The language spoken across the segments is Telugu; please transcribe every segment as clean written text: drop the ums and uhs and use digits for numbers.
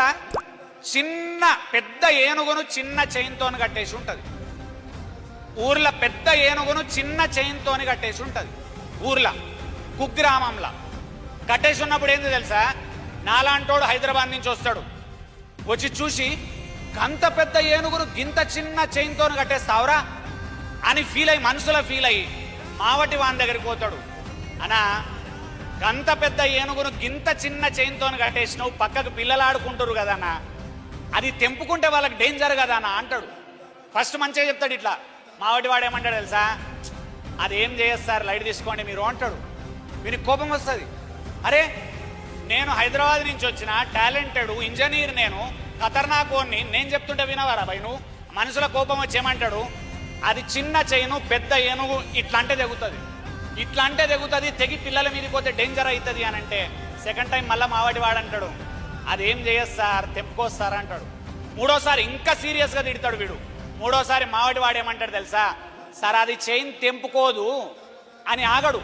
తెలుసా? చిన్న పెద్ద ఏనుగును చిన్న చైన్తో కట్టేసి ఉంటుంది ఊర్లో. పెద్ద ఏనుగును చిన్న చైన్తో కట్టేసి ఉంటుంది ఊర్లో, కుగ్రామంలో కట్టేసి ఉన్నప్పుడు ఏంది తెలుసా? నాలాంటోడు హైదరాబాద్ నుంచి వస్తాడు, వచ్చి చూసి గంత పెద్ద ఏనుగును గింత చిన్న చైన్తో కట్టేస్తావురా అని ఫీల్ అయ్యి, మనసులో ఫీల్ అయ్యి మావటి వాని దగ్గరికి పోతాడు. అనా గంత పెద్ద ఏనుగును గింత చిన్న చైన్తో కట్టేసినావు, పక్కకు పిల్లలు ఆడుకుంటారు కదా అన్న, అది తెంపుకుంటే వాళ్ళకి డేంజర్ కదా అన్న అంటాడు. ఫస్ట్ మంచిగా చెప్తాడు ఇట్లా. మావటి వాడు ఏమంటాడు తెలుసా? అదేం చేస్తారు, లైట్ తీసుకోండి మీరు అంటాడు. వీనికి కోపం వస్తుంది. అరే నేను హైదరాబాద్ నుంచి వచ్చిన టాలెంటెడ్ ఇంజనీర్, నేను ఖతర్నాకోని, నేను చెప్తుంటే వినవారా భయ్ నువ్వు? మనసులో కోపం వచ్చి ఏమంటాడు? అది చిన్న చైను పెద్ద ఏనుగు ఇట్లా అంటే తెగుతుంది, ఇట్లా అంటే తెగుతుంది, తెగి పిల్లల మీదకి పోతే డేంజర్ అవుతుంది అని అంటే సెకండ్ టైం మళ్ళీ మావాడి వాడు అంటాడు అదేం చేయదు సార్, తెంపుకొస్తారు అంటాడు. మూడోసారి ఇంకా సీరియస్గా తిడతాడు వీడు. మూడోసారి మావాడి వాడు ఏమంటాడు తెలుసా? సార్ అది చైన్ తెంపుకోదు అని ఆగడు.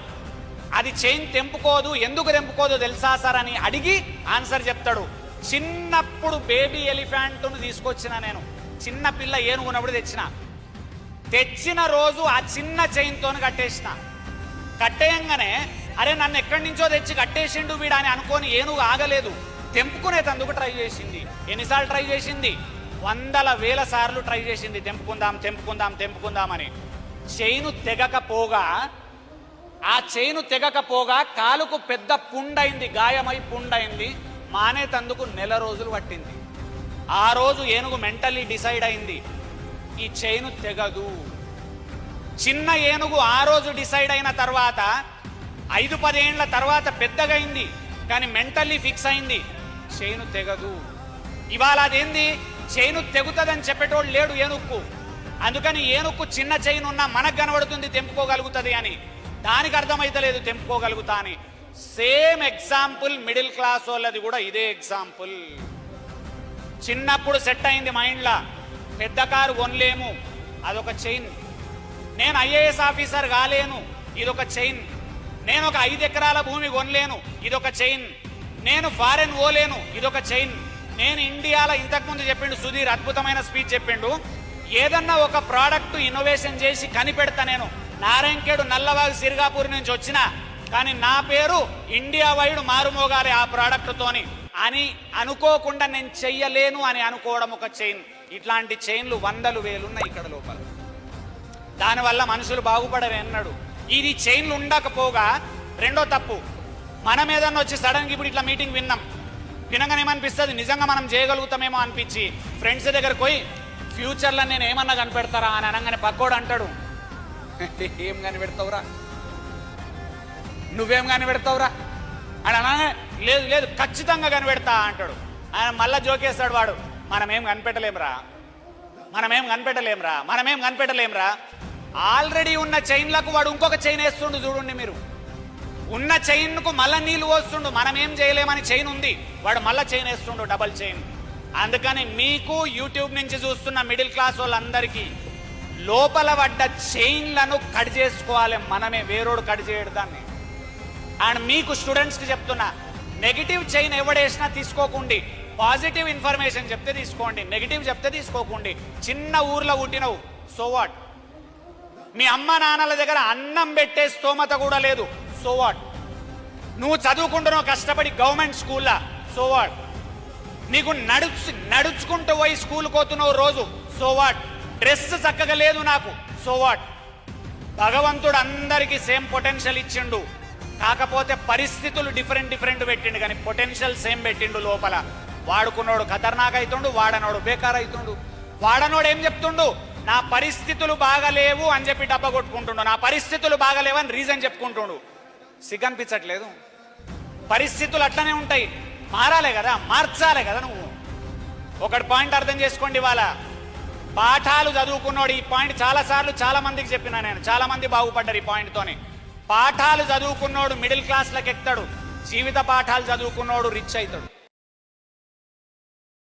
అది చైన్ తెంపుకోదు, ఎందుకు తెంపుకోదు తెలుసా సార్ అని అడిగి ఆన్సర్ చెప్తాడు. చిన్నప్పుడు బేబీ ఎలిఫెంట్ను తీసుకొచ్చిన నేను, చిన్న పిల్ల ఏనుగున్నప్పుడు తెచ్చిన రోజు ఆ చిన్న చైన్తో కట్టేసిన. కట్టేయంగానే అరే నన్ను ఎక్కడి నుంచో తెచ్చి కట్టేసిండు వీడు అని అనుకోని ఏనుగు ఆగలేదు, తెంపుకునేటందుకు ట్రై చేసింది. ఎన్నిసార్లు ట్రై చేసింది? వందల వేల సార్లు ట్రై చేసింది, తెంపుకుందాం తెంపుకుందాం తెంపుకుందామని. చైను తెగకపోగా కాలుకు పెద్ద పుండైంది, గాయమై పుండైంది. మానేతందుకు నెల రోజులు పట్టింది. ఆ రోజు ఏనుగు మెంటల్లీ డిసైడ్ అయింది, ఈ చైను తెగదు. చిన్న ఏనుగు ఆ రోజు డిసైడ్ అయిన తర్వాత 5-10 ఏళ్ల తర్వాత పెద్దగైంది, కానీ మెంటల్లీ ఫిక్స్ అయింది, చైను తెగదు. ఇవాళ అదేంది? చైను తెగుతుందని చెప్పేటోడు లేడు ఏనుక్కు. అందుకని ఏనుక్కు చిన్న చైన్ ఉన్నా మనకు కనబడుతుంది తెంపుకోగలుగుతుంది అని, దానికి అర్థమైతలేదు తెంపుకోగలుగుతా అని. సేమ్ ఎగ్జాంపుల్ మిడిల్ క్లాస్ వాళ్ళది కూడా ఇదే ఎగ్జాంపుల్. చిన్నప్పుడు సెట్ అయింది మైండ్లా, పెద్ద కారు కొనలేము, అదొక చైన్. నేను ఐఏఎస్ ఆఫీసర్ కాలేను, ఇదొక చైన్. నేను ఒక 5 ఎకరాల భూమి కొనలేను, ఇదొక చైన్. నేను ఫారెన్ పోలేను, ఇదొక చైన్. నేను ఇండియాలో ఇంతకుముందు చెప్పిండు సుధీర్, అద్భుతమైన స్పీచ్ చెప్పిండు, ఏదన్నా ఒక ప్రోడక్ట్ ఇన్నోవేషన్ చేసి కనిపెడతా. నేను నారాయణఖేడ్ నల్లవాగు సిరిగాపూర్ నుంచి వచ్చిన, కానీ నా పేరు ఇండియా వైడ్ మారుమోగాలి ఆ ప్రోడక్ట్తోని అని అనుకోకుండా నేను చెయ్యలేను అని అనుకోవడం ఒక చైన్. ఇట్లాంటి చైన్లు 100,000 ఉన్నాయి ఇక్కడ లోపల. దానివల్ల మనుషులు బాగుపడరు అన్నాడు. ఇది చైన్లు ఉండకపోగా రెండో తప్పు, మన మీదన్న వచ్చి సడన్గా ఇప్పుడు ఇట్లా మీటింగ్ వినగానే ఏమనిపిస్తుంది? నిజంగా మనం చేయగలుగుతామేమో అనిపించి ఫ్రెండ్స్ దగ్గరకు పోయి ఫ్యూచర్లో నేను ఏమన్నా కనిపెడతారా అని అనగానే పక్కోడు అంటాడు, ఏం కనిపెడతావురా, నువ్వేం కనిపెడతావురా అని అనగానే లేదు లేదు ఖచ్చితంగా కనిపెడతా అంటాడు. ఆయన మళ్ళా జోకేస్తాడు వాడు, మనమేం కనిపెట్టలేంరా. ఆల్రెడీ ఉన్న చైన్లకు వాడు ఇంకొక చైన్ వేస్తుండు చూడండి మీరు. ఉన్న చైన్కు మళ్ళా నీళ్ళు పోస్తుండు, మనం ఏం చేయలేమని చైన్ ఉంది, వాడు మళ్ళా చైన్ వేస్తుండు, డబల్ చైన్. అందుకని మీకు యూట్యూబ్ నుంచి చూస్తున్న మిడిల్ క్లాస్ వాళ్ళందరికీ లోపల పడ్డ చైన్లను కట్ చేసుకోవాలి మనమే, వేరోడు కట్ చేయడు దాన్ని. అండ్ మీకు స్టూడెంట్స్కి చెప్తున్నా, నెగిటివ్ చైన్ ఎవడేసినా తీసుకోకండి, పాజిటివ్ ఇన్ఫర్మేషన్ చెప్తే తీసుకోండి, నెగిటివ్ చెప్తే తీసుకోకండి. చిన్న ఊర్లో పుట్టినవు, సో వాట్? మీ అమ్మ నాన్నల దగ్గర అన్నం పెట్టే స్తోమత కూడా లేదు, సో వాట్? నువ్వు చదువుకుంటున్నావు కష్టపడి గవర్నమెంట్ స్కూల్లో, సో వాట్? నీకు నడుచుకుంటూ పోయి స్కూల్కి పోతున్నావు రోజు, సో వాట్? డ్రెస్ చక్కగా లేదు నాకు, సో వాట్? భగవంతుడు అందరికీ సేమ్ పొటెన్షియల్ ఇచ్చిండు, కాకపోతే పరిస్థితులు డిఫరెంట్ పెట్టిండు, కానీ పొటెన్షియల్ సేమ్ పెట్టిండు లోపల. వాడుకున్నోడు ఖతర్నాక్ అవుతుండు, వాడనోడు బేకార్ అవుతుండు. వాడనోడు ఏం చెప్తుండు? నా పరిస్థితులు బాగలేవు అని చెప్పి డబ్బా కొట్టుకుంటుండు, నా పరిస్థితులు బాగలేవని రీజన్ చెప్పుకుంటుండు. సిగ్గనిపించట్లేదు? పరిస్థితులు అట్లనే ఉంటాయి, మారాలే కదా, మార్చాలే కదా నువ్వు. ఒకటి పాయింట్ అర్థం చేసుకోండి, వాళ్ళ పాఠాలు చదువుకున్నాడు. ఈ పాయింట్ చాలా మందికి చెప్పినా నేను, చాలా మంది బాగుపడ్డారు ఈ పాయింట్తోని. పాఠాలు చదువుకున్నాడు మిడిల్ క్లాస్లకు ఎక్కుతాడు, జీవిత పాఠాలు చదువుకున్నాడు రిచ్ అవుతాడు.